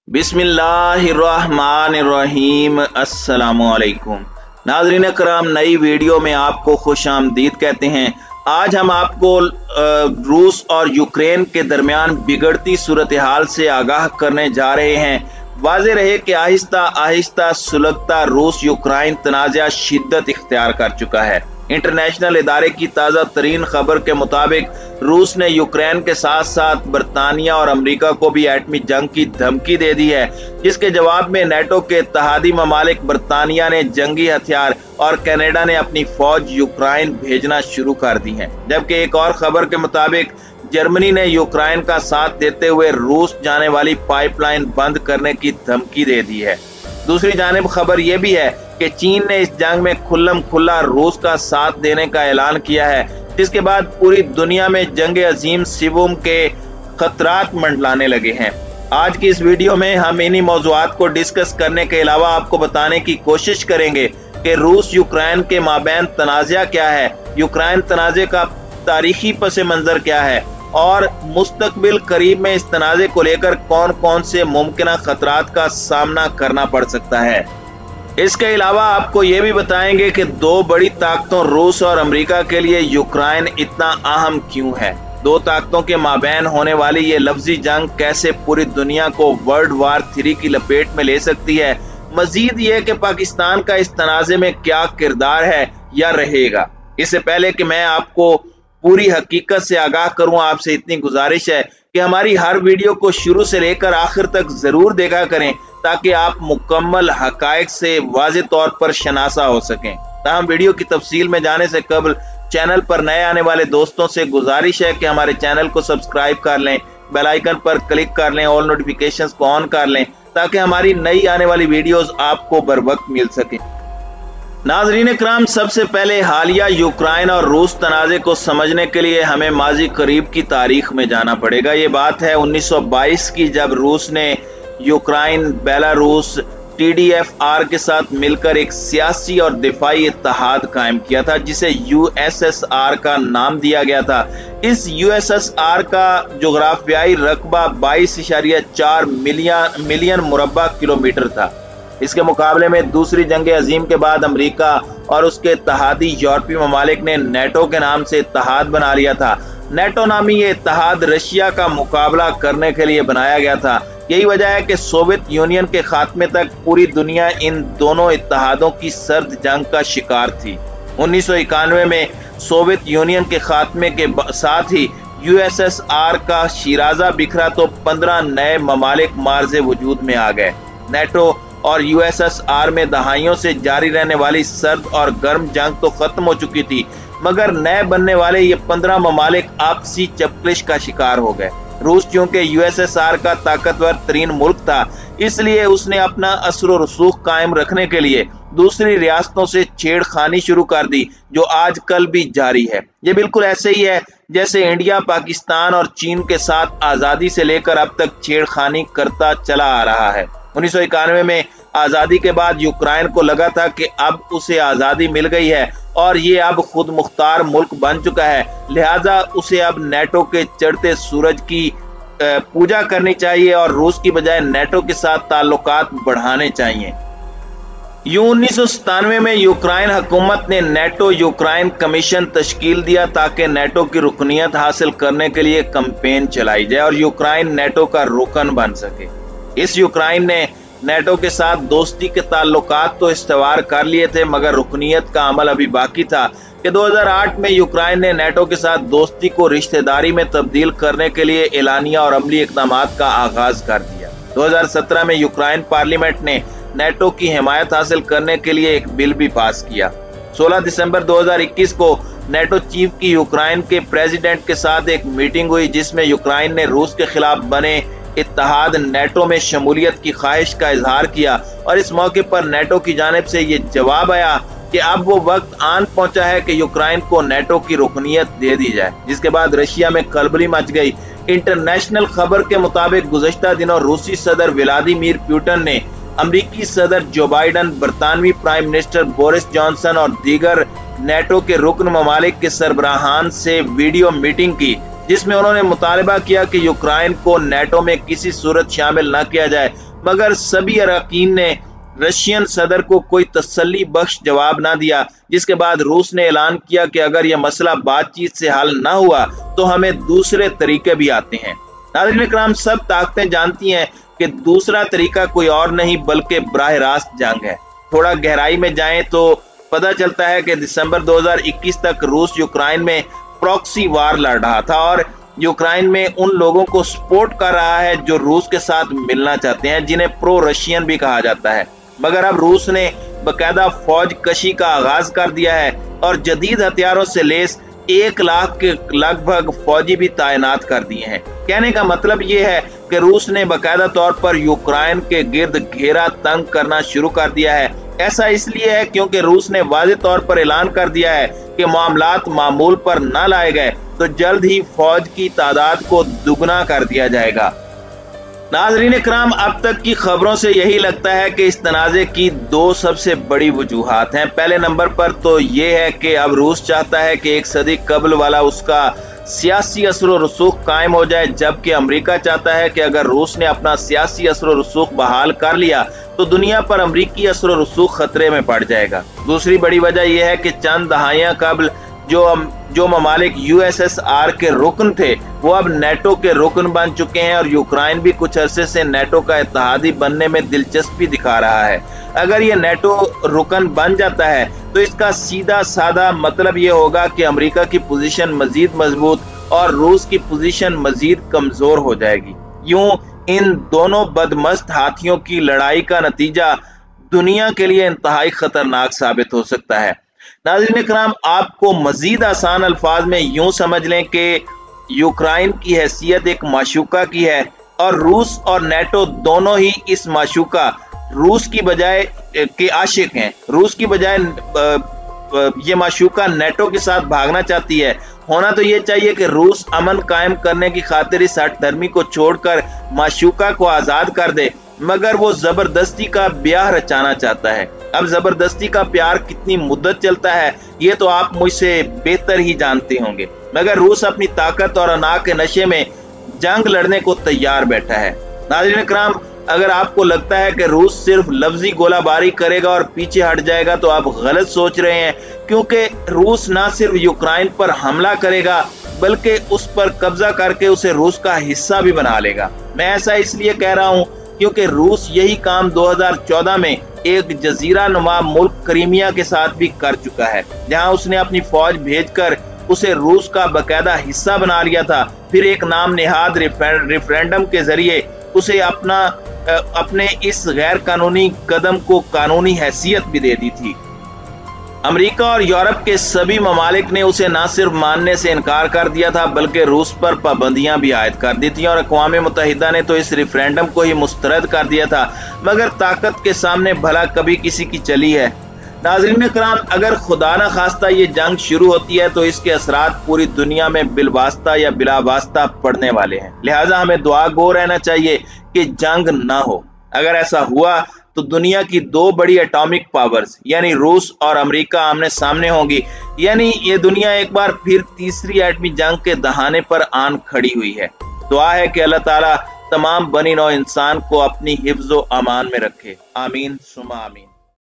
बिस्मिल्लाहिर्रहमानिर्रहीम। अस्सलामुअलैकुम नाज़रीन करम, नई वीडियो में आपको खुश आमदीद कहते हैं। आज हम आपको रूस और यूक्रेन के दरमियान बिगड़ती सूरत हाल से आगाह करने जा रहे हैं। वाज़ेह रहे कि आहिस्ता आहिस्ता सुलगता रूस यूक्रेन तनाज़ा शिद्दत इख्तियार कर चुका है। इंटरनेशनल इदारे की ताज़ा तरीन खबर के मुताबिक रूस ने यूक्रेन के साथ साथ बरतानिया और अमेरिका को भी एटमी जंग की धमकी दे दी है, जिसके जवाब में नेटो के इत्तेहादी ममालिक बरतानिया ने जंगी हथियार और कनाडा ने अपनी फौज यूक्रेन भेजना शुरू कर दी है। जबकि एक और खबर के मुताबिक जर्मनी ने यूक्रेन का साथ देते हुए रूस जाने वाली पाइपलाइन बंद करने की धमकी दे दी है। दूसरी जानिब खबर यह भी है कि चीन ने इस जंग में खुल्लम खुल्ला रूस का साथ देने का ऐलान किया है, जिसके बाद पूरी दुनिया में जंग अजीम सिवुम के खतरात मंडलाने लगे हैं। आज की इस वीडियो में हम इन्हीं मौज़ूआत को डिस्कस करने के अलावा आपको बताने की कोशिश करेंगे कि रूस यूक्रेन के माबैन तनाज़ा क्या है, यूक्रेन तनाज़े का तारीखी पस मंजर क्या है और मुस्तकबिल करीब में इस तनाज़े को लेकर कौन कौन से मुमकिन खतरात का सामना करना पड़ सकता है। इसके अलावा आपको ये भी बताएंगे कि दो बड़ी ताकतों रूस और अमेरिका के लिए यूक्रेन इतना अहम क्यों है। दो ताकतों के माबैन होने वाली ये लफ्जी जंग कैसे पूरी दुनिया को वर्ल्ड वार 3 की लपेट में ले सकती है। मजीद ये कि पाकिस्तान का इस तनाज़े में क्या किरदार है या रहेगा। इससे पहले कि मैं आपको पूरी हकीकत से आगाह करूं, आपसे इतनी गुजारिश है कि हमारी हर वीडियो को शुरू से लेकर आखिर तक जरूर देखा करें, ताकि आप मुकम्मल हकायक से वाज़ेह तौर पर शनासा हो सकें। ताहम वीडियो की तफसील में जाने से कबल चैनल पर नए आने वाले दोस्तों से गुजारिश है कि हमारे चैनल को सब्सक्राइब कर लें, बेल आइकन पर क्लिक कर लें, ऑल नोटिफिकेशंस को ऑन कर लें, ताकि हमारी नई आने वाली वीडियोस आपको बर वक्त मिल सके। नाज़रीन इकराम, सबसे पहले हालिया यूक्रेन और रूस तनाज़े को समझने के लिए हमें माजी करीब की तारीख में जाना पड़ेगा। ये बात है 1922 की, जब रूस ने यूक्रेन, बेलारूस, TDFR के साथ मिलकर एक सियासी और दिफाई इत्तेहाद कायम किया था, जिसे USSR का नाम दिया गया था। इस USSR का जोग्राफियाई रकबा 22.4 मिलियन मुरब्बा किलोमीटर था। इसके मुकाबले में दूसरी जंग अजीम के बाद अमेरिका और उसके इत्तेहादी यूरोपीय ममालिक ने नेटो के नाम से इत्तेहाद बना लिया था। नेटो नामी ये इत्तेहाद रशिया का मुकाबला करने के लिए बनाया गया था। यही वजह है कि सोवियत यूनियन के खात्मे तक पूरी दुनिया इन दोनों इत्तेहादों की सर्द जंग का शिकार थी। 1991 में सोवियत यूनियन के खात्मे के साथ ही USSR का शिराजा बिखरा तो 15 नए ममालिक मार्ज़े वजूद में आ गए। नेटो और USSR में दहाइयों से जारी रहने वाली सर्द और गर्म जंग तो खत्म हो चुकी थी, मगर नए बनने वाले ये 15 ममालिक आपसी चपकलिश का शिकार हो गए। रूस चूंकि USSR का ताकतवर तरीन मुल्क था, इसलिए उसने अपना असर और रसूख कायम रखने के लिए दूसरी रियासतों से छेड़खानी शुरू कर दी, जो आजकल भी जारी है। ये बिल्कुल ऐसे ही है जैसे इंडिया पाकिस्तान और चीन के साथ आजादी से लेकर अब तक छेड़खानी करता चला आ रहा है। 1991 में आजादी के बाद यूक्रेन को लगा था कि अब उसे आजादी मिल गई है और ये अब खुद मुख्तार मुल्क बन चुका है, लिहाजा उसे अब नेटो के चढ़ते सूरज की पूजा करनी चाहिए और रूस की बजाय नेटो के साथ ताल्लुकात बढ़ाने चाहिए। 1997 में यूक्रेन हुकूमत ने नेटो यूक्रेन कमीशन तश्कील दिया, ताकि नेटो की रुकनियत हासिल करने के लिए कैंपेन चलाई जाए और यूक्रेन नेटो का रुकन बन सके। इस यूक्रेन ने नेटो के साथ दोस्ती के ताल्लुकात तो इस्तवार कर लिए थे, मगर रुकनियत का अमल अभी बाकी था कि 2008 में यूक्रेन ने नेटो के साथ दोस्ती को रिश्तेदारी में तब्दील करने के लिए एलानिया और अमली इक़दामात का आगाज कर दिया। 2017 में यूक्रेन पार्लियामेंट ने नेटो की हिमायत हासिल करने के लिए एक बिल भी पास किया। 16 दिसंबर 2021 को नेटो चीफ की यूक्रेन के प्रेसिडेंट के साथ एक मीटिंग हुई, जिसमें यूक्रेन ने रूस के खिलाफ बने इत्तेहाद नेटो में शमूलियत की ख्वाहिश का इजहार किया और इस मौके पर नेटो की जानिब से ये जवाब आया कि अब वो वक्त आन पहुंचा है कि यूक्रेन को नेटो की रुकनियत दे दी जाए, जिसके बाद रशिया में खलबली मच गई। इंटरनेशनल खबर के मुताबिक गुज़श्ता दिनों रूसी सदर व्लादिमीर पुतिन ने अमरीकी सदर जो बाइडन, बरतानवी प्राइम मिनिस्टर बोरिस जॉनसन और दीगर नेटो के रुकन ममालिक के सरबराहान से वीडियो मीटिंग की, जिसमें उन्होंने मुतालबा किया कि यूक्रेन को नेटो में किसी सूरत शामिल न किया जाए मगर सभी अरकान ने रशियन सदर को कोई तसल्ली बख्श जवाब ना दिया, जिसके बाद रूस ने ऐलान किया कि अगर यह मसला बातचीत से हल ना हुआ तो हमें दूसरे तरीके भी आते हैं। नाज़रीन इकराम, सब ताकतें जानती हैं कि दूसरा तरीका कोई और नहीं बल्कि बराह रास्त जंग है। थोड़ा गहराई में जाएं तो पता चलता है कि दिसंबर 2021 तक रूस यूक्रेन में प्रॉक्सी वार लड़ रहा था और यूक्रेन में उन लोगों को सपोर्ट कर रहा है जो रूस के साथ मिलना चाहते हैं, जिन्हें प्रो रशियन भी कहा जाता है। मगर अब रूस ने बकायदा फौज कशी का आगाज कर दिया है और जदीद हथियारों से लेस 1 लाख के लगभग फौजी भी तैनात कर दिए हैं। कहने का मतलब ये है कि रूस ने बकायदा तौर पर यूक्रेन के गिर्द घेरा तंग करना शुरू कर दिया है। ऐसा इसलिए है क्योंकि रूस ने वाज़ेह तौर पर ऐलान कर दिया है कि मामलात मामूल पर न लाए गए तो जल्द ही फौज की तादाद को दुगना कर दिया जाएगा। नाज़रीन इकराम, अब तक की खबरों से यही लगता है कि इस तनाज़े की 2 सबसे बड़ी वजूहात हैं। पहले नंबर पर तो ये है कि अब रूस चाहता है कि 1 सदी कबल वाला उसका सियासी असर और रसूख कायम हो जाए, जबकि अमेरिका चाहता है कि अगर रूस ने अपना सियासी असर और रसूख बहाल कर लिया तो दुनिया पर अमेरिकी असर और रसूख खतरे में पड़ जाएगा। दूसरी बड़ी वजह यह है कि चंद दहाइयां कबल जो ममालिक USSR के रुकन थे वो अब नेटो के रुकन बन चुके हैं और यूक्रेन भी कुछ अरसे से नेटो का इत्तेहादी बनने में दिलचस्पी दिखा रहा है। अगर ये नेटो रुकन बन जाता है तो इसका सीधा साधा मतलब ये होगा कि अमेरिका की पोजीशन मजीद मजबूत और रूस की पोजीशन मजीद कमजोर हो जाएगी। यूं इन दोनों बदमस्त हाथियों की लड़ाई का नतीजा दुनिया के लिए इंतहाई खतरनाक साबित हो सकता है। नाज़रीन इकराम, आपको मजीद आसान अल्फाज में यूं समझ लें कि यूक्रेन की हैसियत एक माशूका की है और रूस और नेटो दोनों ही इस माशूका रूस की बजाय के आशिक हैं। रूस की बजाय ये माशूका नेटो के साथ भागना चाहती है। होना तो ये चाहिए कि रूस अमन कायम करने की खातिर इस हठधर्मी को छोड़कर माशूका को आजाद कर दे, मगर वो जबरदस्ती का ब्याह रचाना चाहता है। अब जबरदस्ती का प्यार कितनी मुद्दत चलता है ये तो आप मुझसे बेहतर ही जानते होंगे, मगर रूस अपनी ताकत और अना के नशे में जंग लड़ने को तैयार बैठा है। नाज़रीन इकराम, अगर आपको लगता है कि रूस सिर्फ लफ्जी गोलाबारी करेगा और पीछे हट जाएगा तो आप गलत सोच रहे हैं, क्योंकि रूस ना सिर्फ यूक्रेन पर हमला करेगा बल्कि उस पर कब्जा करके उसे रूस का हिस्सा भी बना लेगा। मैं ऐसा इसलिए कह रहा हूँ क्योंकि रूस यही काम 2014 में एक जजीरा नुमा मुल्क क्रीमिया के साथ भी कर चुका है, जहां उसने अपनी फौज भेजकर उसे रूस का बकायदा हिस्सा बना लिया था। फिर एक नाम नेहाद रेफरेंडम के जरिए उसे अपने इस गैर कानूनी कदम को कानूनी हैसियत भी दे दी थी। अमेरिका और यूरोप के सभी ममालिक ने उसे न सिर्फ मानने से इनकार कर दिया था बल्कि रूस पर पाबंदियां भी आयद कर दी थी और अक़वाम मुत्तहिदा ने तो इस रेफरेंडम को ही मुस्तरद कर दिया था, मगर ताकत के सामने भला कभी किसी की चली है। नाज़रीन इकराम, अगर खुदा न खास्ता ये जंग शुरू होती है तो इसके असरात पूरी दुनिया में बिलवास्ता या बिलावास्ता पड़ने वाले हैं। लिहाजा हमें दुआ गो रहना चाहिए कि जंग ना हो। अगर ऐसा हुआ तो दुनिया की 2 बड़ी एटॉमिक पावर्स यानी रूस और अमेरिका आमने सामने होंगी, यानी ये दुनिया एक बार फिर तीसरी एटमी जंग के दहाने पर आन खड़ी हुई है। दुआ है कि अल्लाह ताला तमाम बनी नौ इंसान को अपनी हिफ्ज़ो अमान में रखे। आमीन सुमा आमीन।